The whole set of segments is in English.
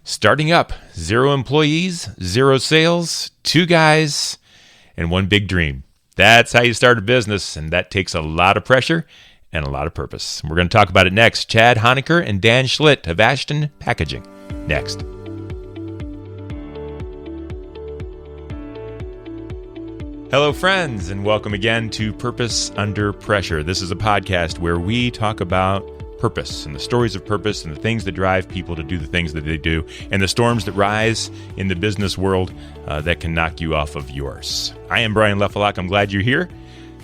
Starting up, 0 employees, 0 sales, 2 guys, and 1 big dream. That's how you start a business, and that takes a lot of pressure and a lot of purpose. We're going to talk about it next. Chad Honaker and Dan Schlitt of Ashtonne Packaging. Next. Hello, friends, and welcome again to Purpose Under Pressure. This is a podcast where we talk about purpose and the stories of purpose and the things that drive people to do the things that they do and the storms that rise in the business world that can knock you off of yours. I am Brian Lefelock. I'm glad you're here.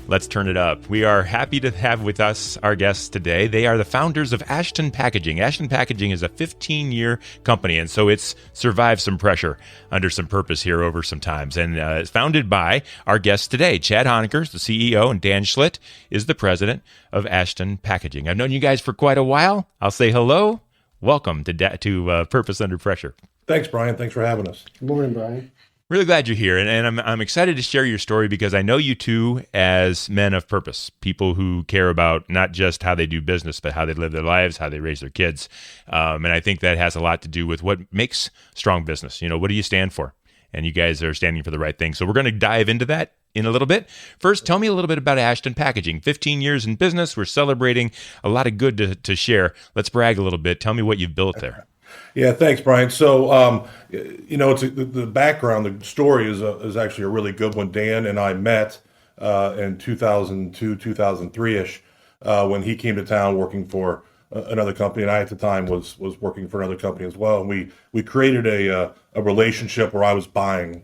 Let's turn it up. We are happy to have with us our guests today. They are the founders of Ashtonne Packaging. Ashtonne Packaging is a 15-year company, and so it's survived some pressure under some purpose here over some times. And it's founded by our guests today. Chad Honaker is the CEO, and Dan Schlitt is the president of Ashtonne Packaging. I've known you guys for quite a while. I'll say hello. Welcome to Purpose Under Pressure. Thanks, Brian. Thanks for having us. Good morning, Brian. Really glad you're here, and I'm excited to share your story because I know you two as men of purpose, people who care about not just how they do business, but how they live their lives, how they raise their kids. And I think that has a lot to do with what makes strong business. You know, what do you stand for? And you guys are standing for the right thing. So we're going to dive into that in a little bit. First, tell me a little bit about Ashtonne Packaging. 15 years in business. We're celebrating a lot of good to share. Let's brag a little bit. Tell me what you've built there. Yeah, thanks, Brian. So, the background, the story is actually a really good one. Dan and I met in 2002, 2003-ish when he came to town working for another company, and I at the time was working for another company as well. And we created a relationship where I was buying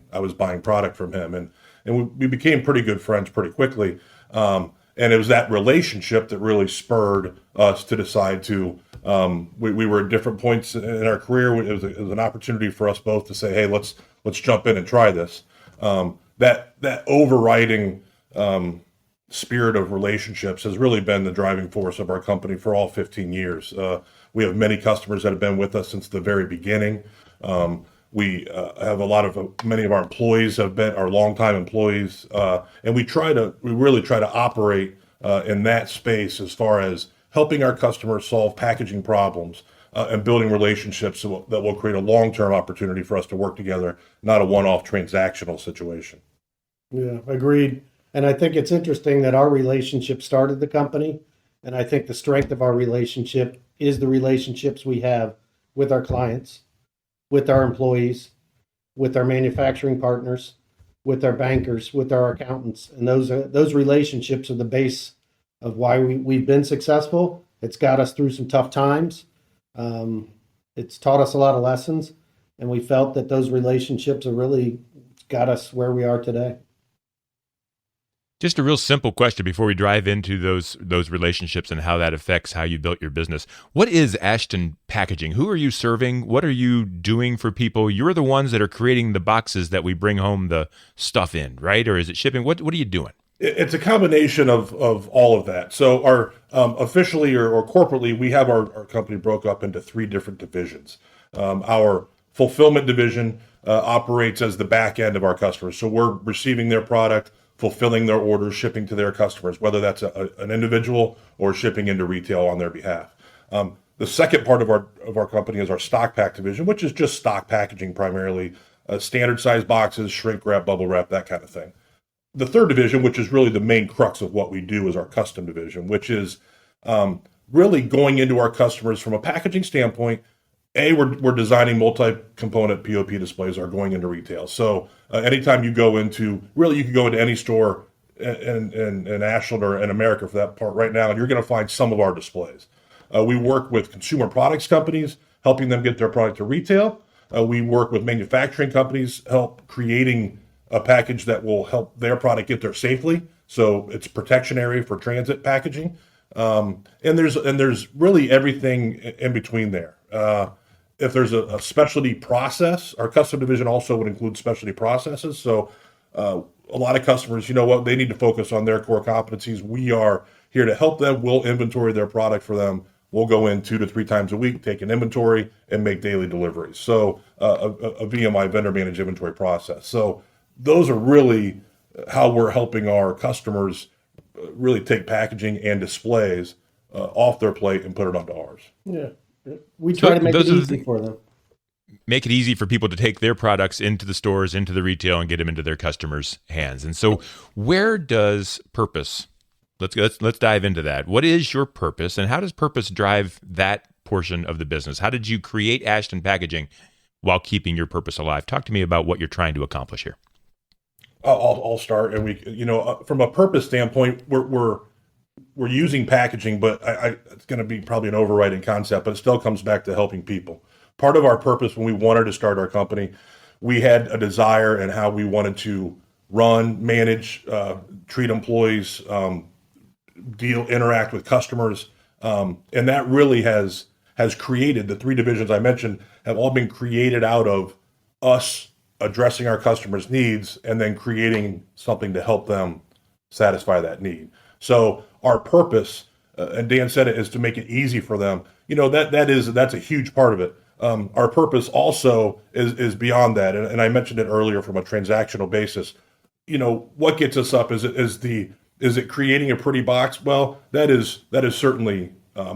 product from him, and we became pretty good friends pretty quickly. And it was that relationship that really spurred us to decide to. We were at different points in our career. It was an opportunity for us both to say, "Hey, let's jump in and try this." That overriding spirit of relationships has really been the driving force of our company for all 15 years. We have many customers that have been with us since the very beginning. We have many of our employees have been our longtime employees, and we really try to operate in that space as far as helping our customers solve packaging problems and building relationships that will create a long-term opportunity for us to work together, not a one-off transactional situation. Yeah, agreed. And I think it's interesting that our relationship started the company, and I think the strength of our relationship is the relationships we have with our clients, with our employees, with our manufacturing partners, with our bankers, with our accountants. And those relationships are the base of why we've been successful. It's got us through some tough times. It's taught us a lot of lessons, and we felt that those relationships have really got us where we are today. Just a real simple question before we dive into those relationships and how that affects how you built your business. What is Ashtonne Packaging? Who are you serving? What are you doing for people? You're the ones that are creating the boxes that we bring home the stuff in, right? Or is it shipping? What are you doing? It's a combination of all of that. So our officially or corporately, we have our company broke up into 3 different divisions. Our fulfillment division operates as the back end of our customers. So we're receiving their product, fulfilling their orders, shipping to their customers, whether that's an individual or shipping into retail on their behalf. The second part of our company is our stock pack division, which is just stock packaging primarily, standard size boxes, shrink wrap, bubble wrap, that kind of thing. The third division, which is really the main crux of what we do, is our custom division, which is really going into our customers from a packaging standpoint. We're designing multi-component POP displays are going into retail. So anytime you go into, really you can go into any store in Ashland or in America for that part right now, and you're going to find some of our displays. We work with consumer products companies, helping them get their product to retail. We work with manufacturing companies, help creating a package that will help their product get there safely. So it's a protection area for transit packaging. And there's really everything in between there. If there's a specialty process, our custom division also would include specialty processes. So a lot of customers, you know what, they need to focus on their core competencies. We are here to help them. We'll inventory their product for them. We'll go in 2 to 3 times a week, take an inventory, and make daily deliveries. So a VMI, vendor managed inventory process. So those are really how we're helping our customers really take packaging and displays off their plate and put it onto ours. Yeah, we try to make it easy for them. make it easy for people to take their products into the stores, into the retail, and get them into their customers' hands. And so, where does purpose? Let's dive into that. What is your purpose, and how does purpose drive that portion of the business? How did you create Ashtonne Packaging while keeping your purpose alive? Talk to me about what you're trying to accomplish here. I'll start, and from a purpose standpoint, we're using packaging, but it's going to be probably an overriding concept, but it still comes back to helping people. Part of our purpose when we wanted to start our company, we had a desire in how we wanted to run, manage, treat employees, interact with customers, and that really has created the three divisions I mentioned have all been created out of us addressing our customers' needs and then creating something to help them satisfy that need. So our purpose, and Dan said it, is to make it easy for them. That's a huge part of it. Our purpose also is beyond that, and I mentioned it earlier from a transactional basis. What gets us up is it creating a pretty box? Well, that is certainly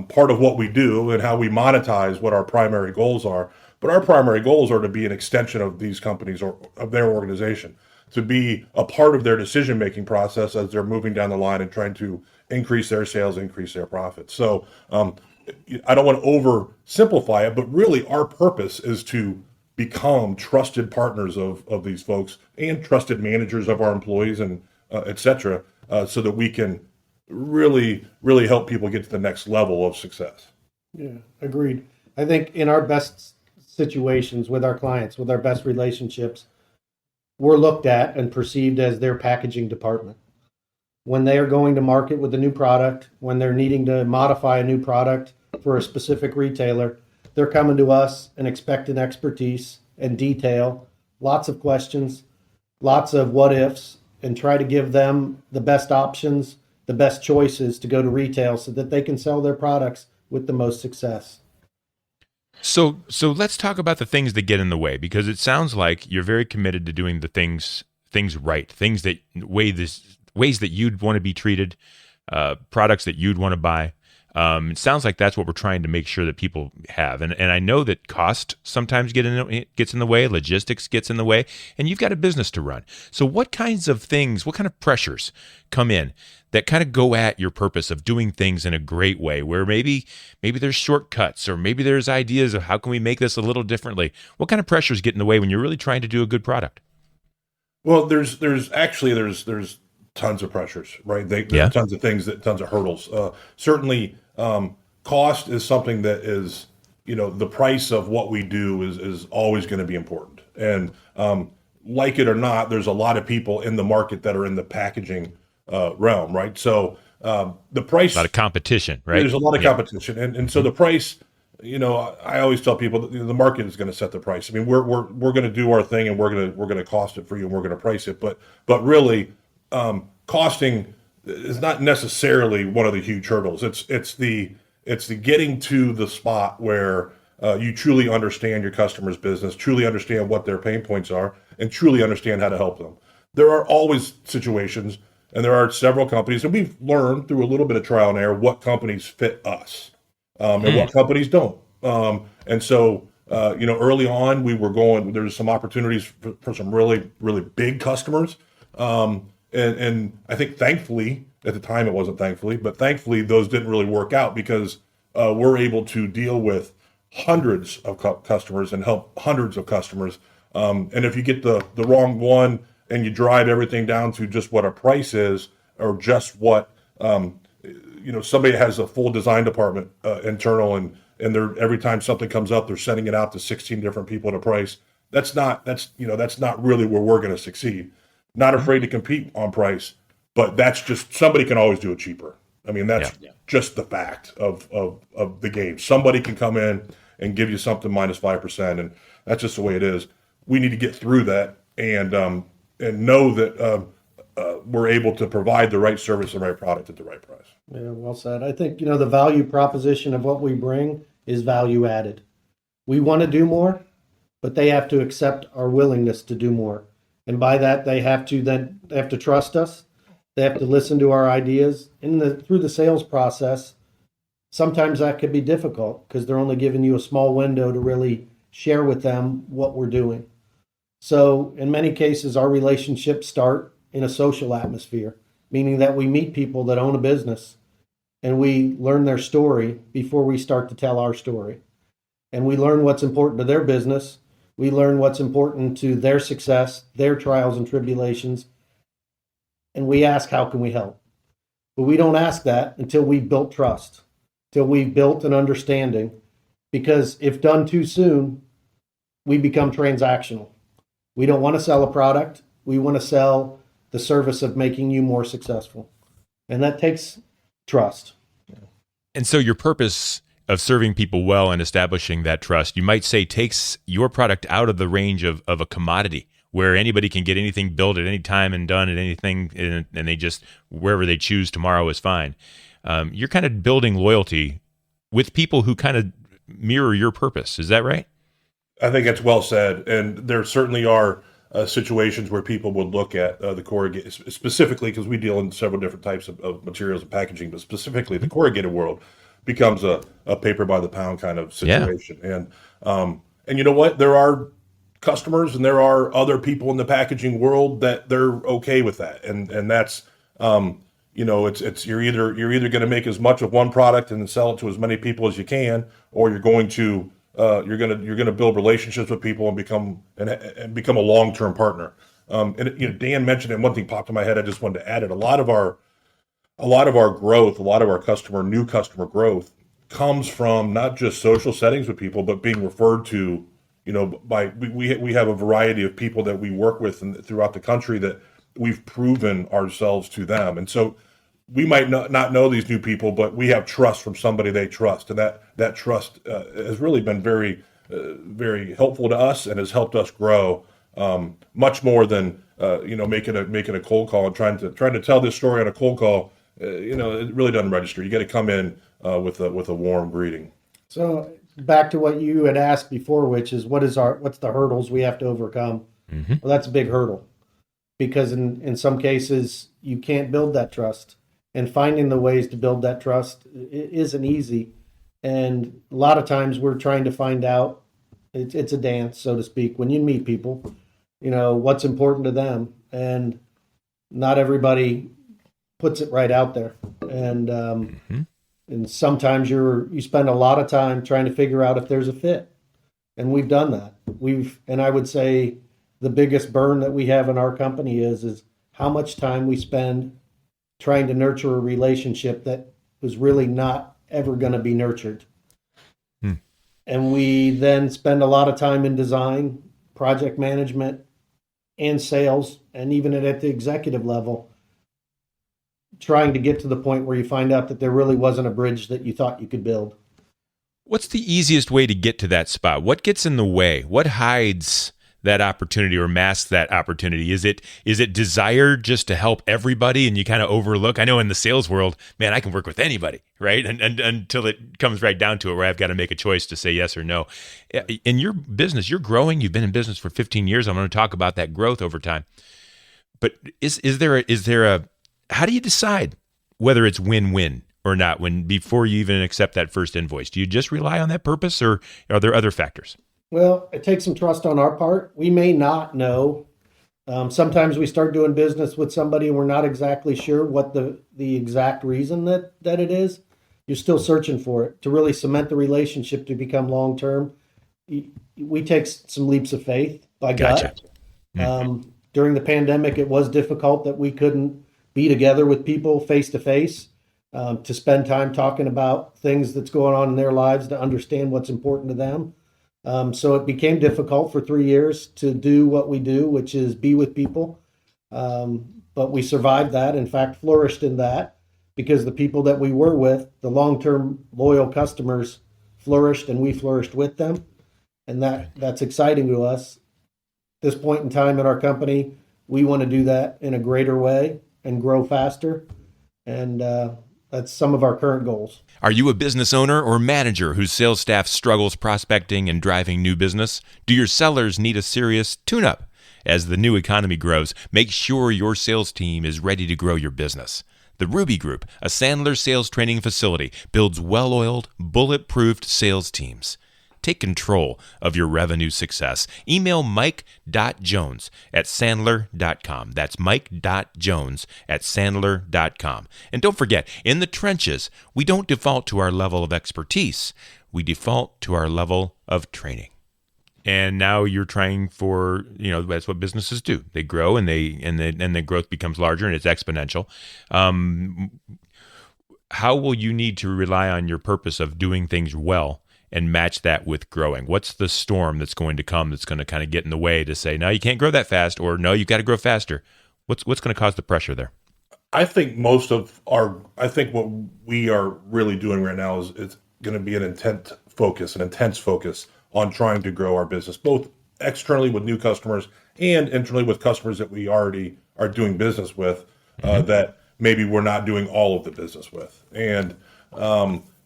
part of what we do and how we monetize what our primary goals are. But our primary goals are to be an extension of these companies or of their organization, to be a part of their decision-making process as they're moving down the line and trying to increase their sales, increase their profits. So I don't want to oversimplify it, but really our purpose is to become trusted partners of these folks and trusted managers of our employees and et cetera, so that we can really, really help people get to the next level of success. Yeah, agreed. I think in our best situations with our clients, with our best relationships, we're looked at and perceived as their packaging department. When they are going to market with a new product, when they're needing to modify a new product for a specific retailer, they're coming to us and expecting expertise and detail, lots of questions, lots of what ifs, and try to give them the best options, the best choices to go to retail so that they can sell their products with the most success. So let's talk about the things that get in the way, because it sounds like you're very committed to doing the things right, ways that you'd want to be treated, products that you'd want to buy. It sounds like that's what we're trying to make sure that people have. And I know that cost sometimes gets in the way, logistics gets in the way, and you've got a business to run. So what kind of pressures come in that kind of go at your purpose of doing things in a great way, where maybe there's shortcuts, or maybe there's ideas of how can we make this a little differently? What kind of pressures get in the way when you're really trying to do a good product? Well, there's tons of pressures, right? There's tons of things, tons of hurdles. Certainly, cost is something that is, the price of what we do is always going to be important. And like it or not, there's a lot of people in the market that are in the packaging realm, right? So the price, a lot of competition, right? There's a lot of competition, and so the price. I always tell people that the market is going to set the price. I mean, we're going to do our thing, and we're going to cost it for you, and we're going to price it. But really, costing is not necessarily one of the huge hurdles. It's the getting to the spot where you truly understand your customer's business, truly understand what their pain points are, and truly understand how to help them. There are always situations, and there are several companies, and we've learned through a little bit of trial and error what companies fit us. And what companies don't. And so, early on, there's some opportunities for some really, really big customers. And I think thankfully, at the time it wasn't but thankfully those didn't really work out because we're able to deal with hundreds of customers and help hundreds of customers. And if you get the wrong one and you drive everything down to just what a price is or just what, somebody has a full design department internal and they're every time something comes up, they're sending it out to 16 different people at a price. That's not really where we're going to succeed. Not afraid to compete on price, but that's just, somebody can always do it cheaper. I mean, that's just the fact of the game. Somebody can come in and give you something minus 5%, and that's just the way it is. We need to get through that and know that we're able to provide the right service and the right product at the right price. Yeah, well said. I think, the value proposition of what we bring is value added. We want to do more, but they have to accept our willingness to do more. And by that, they have to trust us. They have to listen to our ideas. Through the sales process, sometimes that could be difficult because they're only giving you a small window to really share with them what we're doing. So in many cases, our relationships start in a social atmosphere, meaning that we meet people that own a business and we learn their story before we start to tell our story. And we learn what's important to their business. We learn what's important to their success, their trials and tribulations. And we ask, how can we help? But we don't ask that until we've built trust, till we've built an understanding. Because if done too soon, we become transactional. We don't want to sell a product. We want to sell the service of making you more successful. And that takes trust. And so your purpose of serving people well and establishing that trust, you might say, takes your product out of the range of a commodity where anybody can get anything built at any time and done at anything, and they just, wherever they choose tomorrow is fine. You're kind of building loyalty with people who kind of mirror your purpose. Is that right? I think that's well said. And there certainly are situations where people would look at the corrugated, specifically because we deal in several different types of materials and packaging, but specifically the corrugated world becomes a paper by the pound kind of situation. Yeah. And you know what? There are customers and there are other people in the packaging world that they're okay with that. And that's, it's you're either going to make as much of one product and sell it to as many people as you can, or you're going to build relationships with people and become a long-term partner. And Dan mentioned it, and one thing popped in my head. I just wanted to add it. A lot of our growth, a lot of our new customer growth comes from not just social settings with people, but being referred to, we have a variety of people that we work with throughout the country that we've proven ourselves to them. And so we might not know these new people, but we have trust from somebody they trust. And that trust has really been very, very helpful to us and has helped us grow much more than, making a cold call and trying to tell this story on a cold call. It really doesn't register. You got to come in with a warm greeting. So back to what you had asked before, which is what's the hurdles we have to overcome? Mm-hmm. Well, that's a big hurdle because in some cases you can't build that trust, and finding the ways to build that trust isn't easy. And a lot of times we're trying to find out, it's a dance, so to speak, when you meet people, what's important to them. And not everybody puts it right out there. And and sometimes you spend a lot of time trying to figure out if there's a fit. And we've done that. And I would say the biggest burn that we have in our company is how much time we spend trying to nurture a relationship that was really not ever going to be nurtured. And we then spend a lot of time in design, project management, and sales, and even at the executive level, trying to get to the point where you find out that there really wasn't a bridge that you thought you could build. What's the easiest way to get to that spot? What gets in the way? What hides that opportunity or masks that opportunity? Is it desire just to help everybody and you kind of overlook? I know in the sales world, man, I can work with anybody, right? And until it comes right down to it where I've got to make a choice to say yes or no. In your business, you're growing. You've been in business for 15 years. I'm going to talk about that growth over time. But is there a how do you decide whether it's win-win or not before you even accept that first invoice? Do you just rely on that purpose, or are there other factors? Well, it takes some trust on our part. We may not know. Sometimes we start doing business with somebody and we're not exactly sure what the exact reason that it is. You're still searching for it to really cement the relationship to become long-term. We take some leaps of faith by Gotcha. gut. Mm-hmm. During the pandemic, it was difficult that we couldn't be together with people face to face to spend time talking about things that's going on in their lives, to understand what's important to them. So it became difficult for 3 years to do what we do, which is be with people. But we survived that, in fact, flourished in that, because the people that we were with, the long-term loyal customers, flourished and we flourished with them. And that's exciting to us. At this point in time in our company, we want to do that in a greater way and grow faster. And that's some of our current goals. Are you a business owner or manager whose sales staff struggles prospecting and driving new business? Do your sellers need a serious tune-up? As the new economy grows, make sure your sales team is ready to grow your business. The Ruby Group, a Sandler sales training facility, builds well-oiled, bulletproofed sales teams. take control of your revenue success. Email mike.jones@sandler.com. That's mike.jones@sandler.com. And don't forget, in the trenches, we don't default to our level of expertise. We default to our level of training. And now you're trying for, that's what businesses do. They grow and the growth becomes larger and it's exponential. How will you need to rely on your purpose of doing things well and match that with growing? What's the storm that's going to come that's going to kind of get in the way to say, no, you can't grow that fast, or no, you've got to grow faster? What's going to cause the pressure there? I think what we are really doing right now is it's going to be an intense focus on trying to grow our business, both externally with new customers and internally with customers that we already are doing business with, that maybe we're not doing all of the business with. And,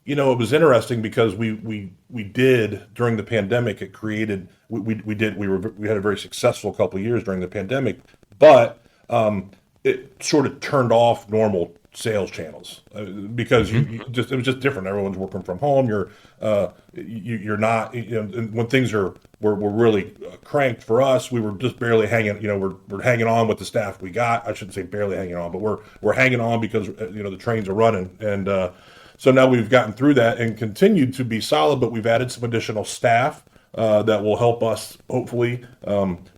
it was interesting because we did during the pandemic, we had a very successful couple of years during the pandemic, but it sort of turned off normal sales channels because it was just different. Everyone's working from home. You're not, and when things were really cranked for us, we were just barely hanging, we're hanging on with the staff we got. I shouldn't say barely hanging on, but we're hanging on because, the trains are running. And, so now we've gotten through that and continued to be solid, but we've added some additional staff, that will help us hopefully,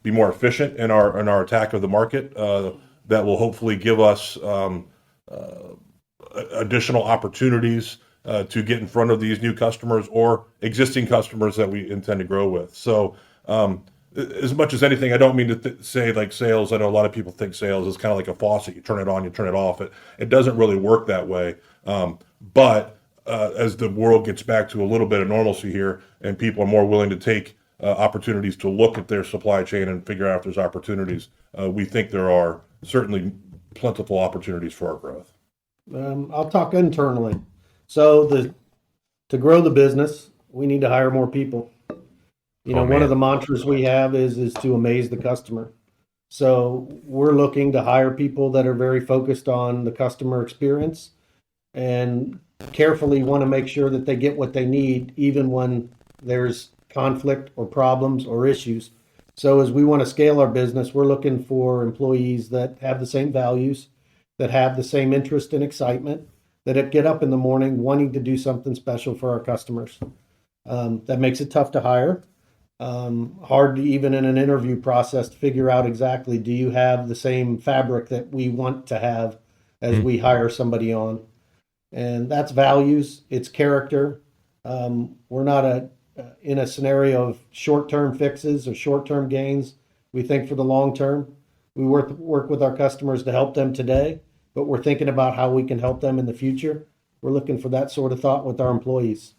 be more efficient in our attack of the market, that will hopefully give us, additional opportunities to get in front of these new customers or existing customers that we intend to grow with. So as much as anything, I don't mean to say like sales. I know a lot of people think sales is kind of like a faucet. You turn it on, you turn it off. It doesn't really work that way. But as the world gets back to a little bit of normalcy here and people are more willing to take opportunities to look at their supply chain and figure out if there's opportunities, we think there are certainly plentiful opportunities for our growth. I'll talk internally. So to grow the business, we need to hire more people. One of the mantras we have is to amaze the customer. So we're looking to hire people that are very focused on the customer experience and carefully want to make sure that they get what they need, even when there's conflict or problems or issues. So as we want to scale our business, we're looking for employees that have the same values, that have the same interest and excitement, that get up in the morning wanting to do something special for our customers. That makes it tough to hire. Hard to even in an interview process to figure out exactly, do you have the same fabric that we want to have as we hire somebody on? And that's values, it's character. We're not in a scenario of short-term fixes or short-term gains. We think for the long term. We work with our customers to help them today, but we're thinking about how we can help them in the future. We're looking for that sort of thought with our employees.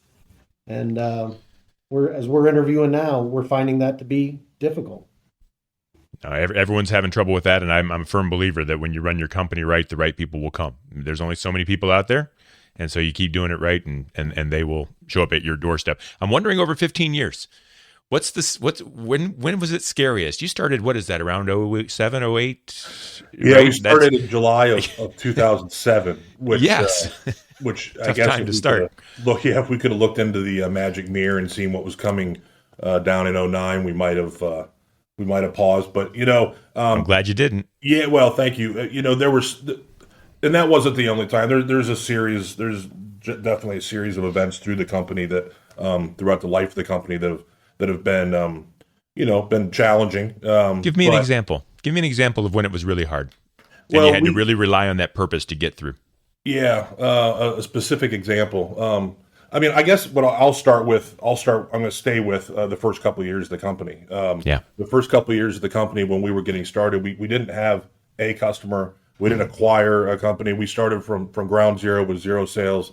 And we're interviewing now, we're finding that to be difficult. Everyone's having trouble with that, and I'm a firm believer that when you run your company right, the right people will come. There's only so many people out there, and so you keep doing it right, and they will show up at your doorstep. I'm wondering, over 15 years, when was it scariest? You started, what is that, around 07, 08? Yeah, right? We started in July of 2007, which yes. Which I guess time to start. If we could have looked into the magic mirror and seen what was coming down in 09, we might have paused. But I'm glad you didn't. Yeah, well, thank you. There was, and that wasn't the only time. There's definitely a series of events through the company that throughout the life of the company that have been been challenging. Give me an example. Give me an example of when it was really hard, and you had to really rely on that purpose to get through. Yeah, a specific example. I guess what I'm going to stay with the first couple of years of the company. The first couple of years of the company when we were getting started, we didn't have a customer. We didn't acquire a company. We started from ground zero with zero sales,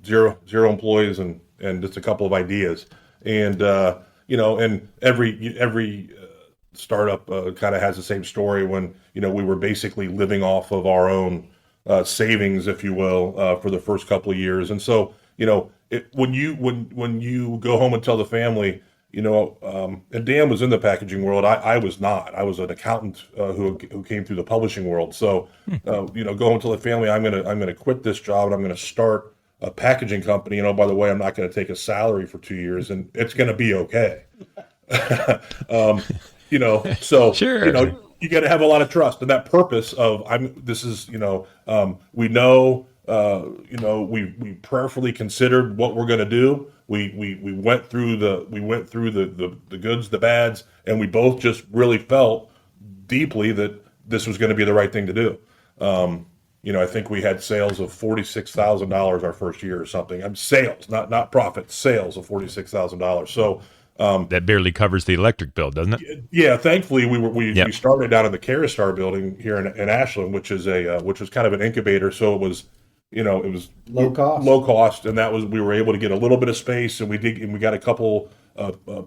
zero employees, and just a couple of ideas. And and every startup kind of has the same story when we were basically living off of our own savings, if you will, for the first couple of years. And so, when you go home and tell the family, and Dan was in the packaging world, I was not. I was an accountant who came through the publishing world. So, go home and tell the family, I'm gonna quit this job and I'm gonna start a packaging company, by the way, I'm not going to take a salary for 2 years, and it's going to be okay. So Sure. you got to have a lot of trust, and that purpose of we know, we prayerfully considered what we're going to do. We went through the goods, the bads, and we both just really felt deeply that this was going to be the right thing to do. I think we had sales of $46,000 our first year or something. I'm sales, not profit, sales of $46,000. So that barely covers the electric bill, doesn't it? yeah, thankfully we Yep. we started down in the Caristar building here in Ashland, which was kind of an incubator. So it was low cost, and we were able to get a little bit of space, and we got a couple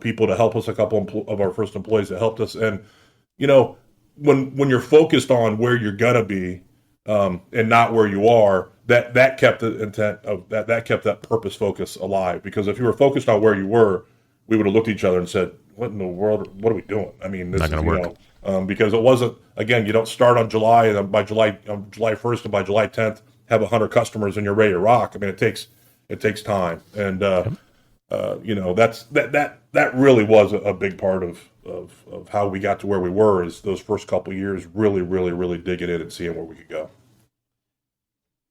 people to help us, a couple of our first employees that helped us, and when you're focused on where you're gonna be, and not where you are, that kept the intent of that kept that purpose focus alive. Because if you were focused on where you were, we would have looked at each other and said, "What in the world? What are we doing?" I mean, this Not is going to work. because it wasn't. Again, you don't start on July, and by July 1st and by July 10th have 100 customers and you're ready to rock. I mean, it takes time, and that really was a big part of how we got to where we were. Is those first couple of years really digging in and seeing where we could go.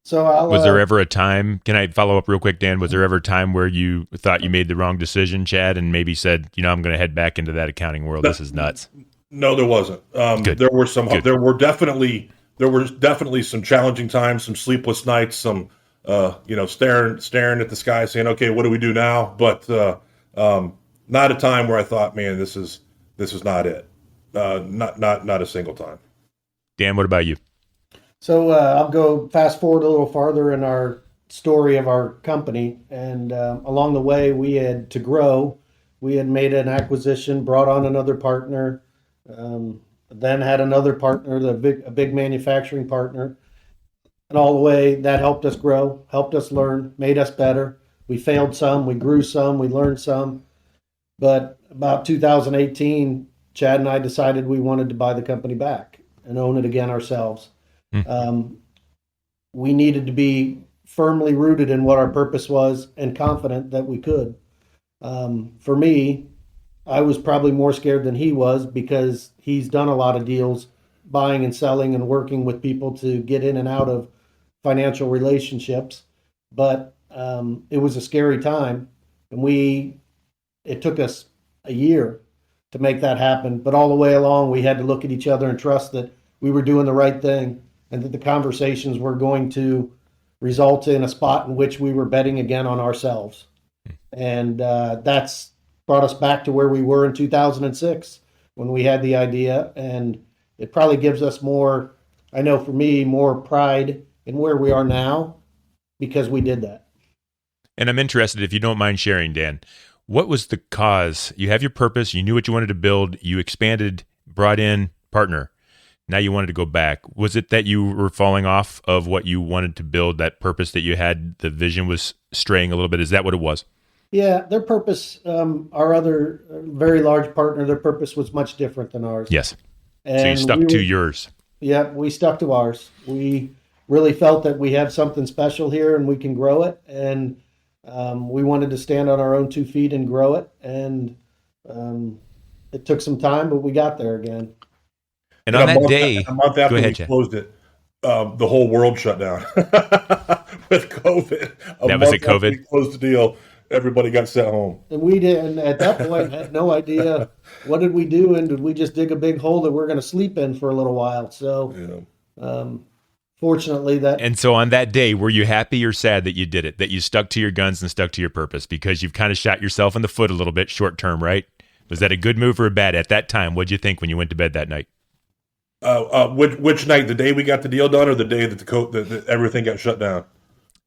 So was there ever a time, can I follow up real quick, Dan? Was there ever a time where you thought you made the wrong decision, Chad, and maybe said, I'm going to head back into that accounting world? This is nuts. No, there wasn't. Good. There were some. Good. There were definitely some challenging times, some sleepless nights, some staring at the sky, saying, "Okay, what do we do now?" But not a time where I thought, "Man, this is not it." Not a single time. Dan, what about you? So I'll go fast forward a little farther in our story of our company. And along the way, we had to grow. We had made an acquisition, brought on another partner, then had another partner, a big manufacturing partner. And all the way, that helped us grow, helped us learn, made us better. We failed some, we grew some, we learned some. But about 2018, Chad and I decided we wanted to buy the company back and own it again ourselves. We needed to be firmly rooted in what our purpose was and confident that we could. For me, I was probably more scared than he was because he's done a lot of deals, buying and selling and working with people to get in and out of financial relationships. But it was a scary time, and it took us a year to make that happen. But all the way along, we had to look at each other and trust that we were doing the right thing, and that the conversations were going to result in a spot in which we were betting again on ourselves. And that's brought us back to where we were in 2006 when we had the idea. And it probably gives us more, I know for me, more pride in where we are now because we did that. And I'm interested, if you don't mind sharing, Dan, what was the cause? You have your purpose, you knew what you wanted to build, you expanded, brought in partner. Now you wanted to go back. Was it that you were falling off of what you wanted to build, that purpose that you had, the vision was straying a little bit? Is that what it was? Yeah, their purpose, our other very large partner, their purpose was much different than ours. Yes. And so you stuck to yours. Yeah, we stuck to ours. We really felt that we have something special here and we can grow it. And we wanted to stand on our own 2 feet and grow it. And it took some time, but we got there again. And on that day, a month after we closed it, the whole world shut down with COVID. That was it, COVID? We closed the deal. Everybody got sent home. And we didn't, at that point, had no idea what did we do, and did we just dig a big hole that we're going to sleep in for a little while? So, fortunately, that. And so on that day, were you happy or sad that you did it, that you stuck to your guns and stuck to your purpose? Because you've kind of shot yourself in the foot a little bit short term, right? Was that a good move or a bad at that time? What'd you think when you went to bed that night? Which night? The day we got the deal done, or the day that that everything got shut down?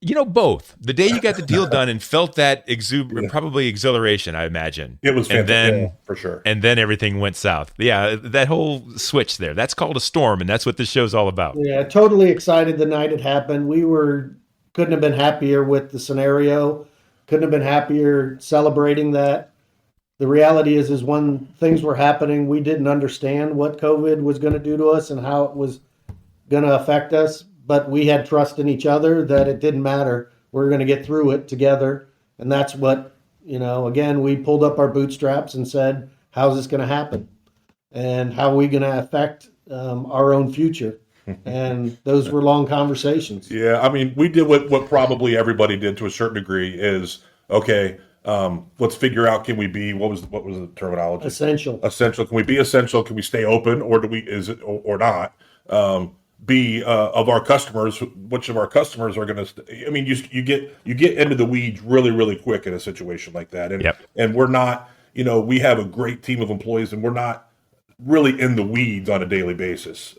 Both. The day you got the deal done and felt that probably exhilaration, I imagine. It was fantastic, and then, for sure. And then everything went south. Yeah, that whole switch there. That's called a storm, and that's what this show's all about. Yeah, totally excited the night it happened. Couldn't have been happier with the scenario. Couldn't have been happier celebrating that. The reality is when things were happening, we didn't understand what COVID was going to do to us and how it was going to affect us. But we had trust in each other that it didn't matter. we're going to get through it together. And that's what, again, we pulled up our bootstraps and said, how's this going to happen? And how are we going to affect our own future? And those were long conversations. Yeah, I mean, we did what probably everybody did to a certain degree is, okay, let's figure out, can we be, what was the terminology? Essential. Essential. Can we be essential? Can we stay open, or is it or not? Of our customers, which of our customers are going to? I mean, you get into the weeds really, really quick in a situation like that, and and we're not, we have a great team of employees, and we're not really in the weeds on a daily basis.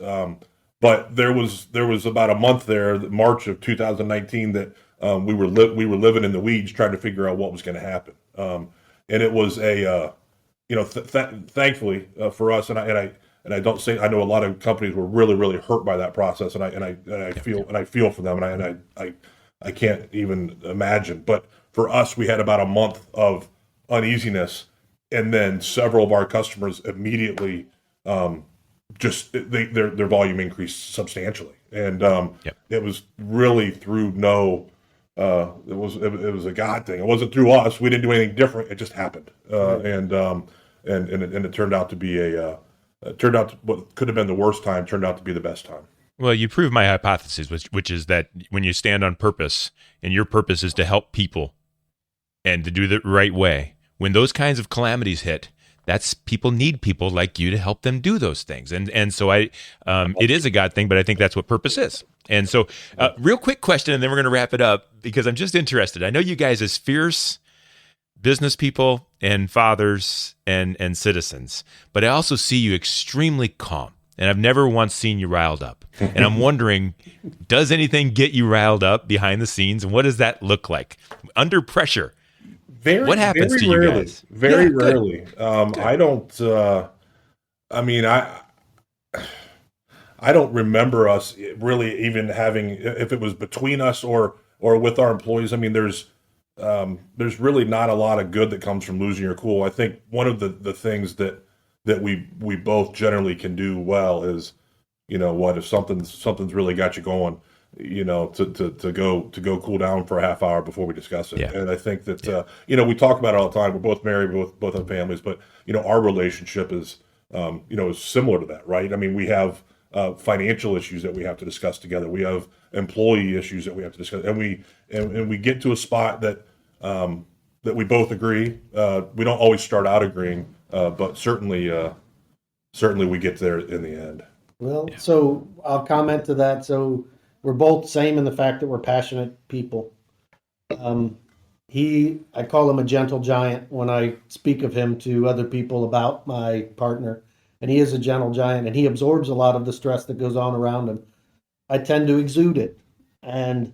But there was about a month there, March of 2019, that we were living in the weeds trying to figure out what was going to happen. And it was thankfully for us, and I don't say, I know a lot of companies were really, really hurt by that process, and I feel for them, and I can't even imagine. But for us, we had about a month of uneasiness, and then several of our customers immediately their volume increased substantially, and it was really through it was a God thing. It wasn't through us. We didn't do anything different. It just happened, and it turned out to be what could have been the worst time turned out to be the best time. Well, you proved my hypothesis, which is that when you stand on purpose, and your purpose is to help people and to do the right way, when those kinds of calamities hit, that's people need people like you to help them do those things. And so it is a God thing, but I think that's what purpose is. And so real quick question, and then we're going to wrap it up, because I'm just interested. I know you guys as fierce business people and fathers and citizens, but I also see you extremely calm, and I've never once seen you riled up. And I'm wondering, does anything get you riled up behind the scenes, and what does that look like under pressure? What happens to you guys? Very rarely. I don't. I don't remember us really even having, if it was between us or with our employees. I mean, there's really not a lot of good that comes from losing your cool. I think one of the things that we both generally can do well is, if something's really got you going, to go cool down for a half hour before we discuss it. Yeah. And I think that, we talk about it all the time. We're both married, both have families, but, our relationship is, is similar to that, right? I mean, we have financial issues that we have to discuss together. We have employee issues that we have to discuss, and we get to a spot that we both agree. We don't always start out agreeing, but certainly we get there in the end. Well, so I'll comment to that. So we're both same in the fact that we're passionate people. I call him a gentle giant when I speak of him to other people about my partner, and he is a gentle giant, and he absorbs a lot of the stress that goes on around him. I tend to exude it, and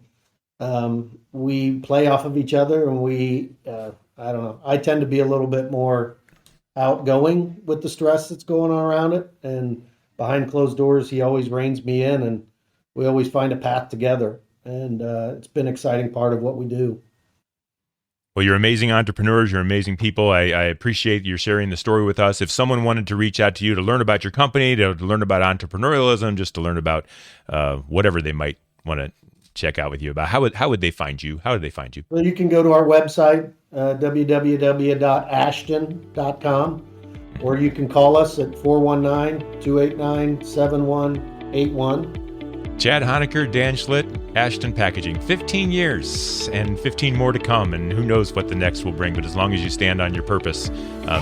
we play off of each other, and I don't know, I tend to be a little bit more outgoing with the stress that's going on around it, and behind closed doors, he always reins me in, and we always find a path together, and it's been an exciting part of what we do. Well, you're amazing entrepreneurs. You're amazing people. I appreciate you sharing the story with us. If someone wanted to reach out to you to learn about your company, to learn about entrepreneurialism, just to learn about whatever they might want to check out with you about, how would they find you? How would they find you? Well, you can go to our website, www.ashtonne.com, or you can call us at 419-289-7181. Chad Honaker, Dan Schlitt, Ashtonne Packaging. 15 years and 15 more to come, and who knows what the next will bring. But as long as you stand on your purpose,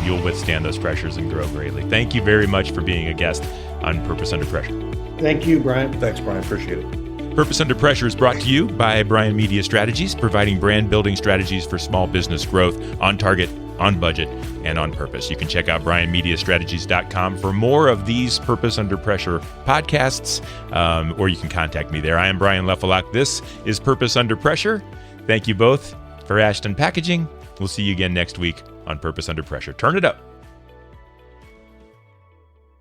you'll withstand those pressures and grow greatly. Thank you very much for being a guest on Purpose Under Pressure. Thank you, Brian. Thanks, Brian. Appreciate it. Purpose Under Pressure is brought to you by Brian Media Strategies, providing brand building strategies for small business growth on target, on budget, and on purpose. You can check out brianmediastrategies.com for more of these Purpose Under Pressure podcasts, or you can contact me there. I am Brian Leffelock. This is Purpose Under Pressure. Thank you both for Ashtonne Packaging. We'll see you again next week on Purpose Under Pressure. Turn it up.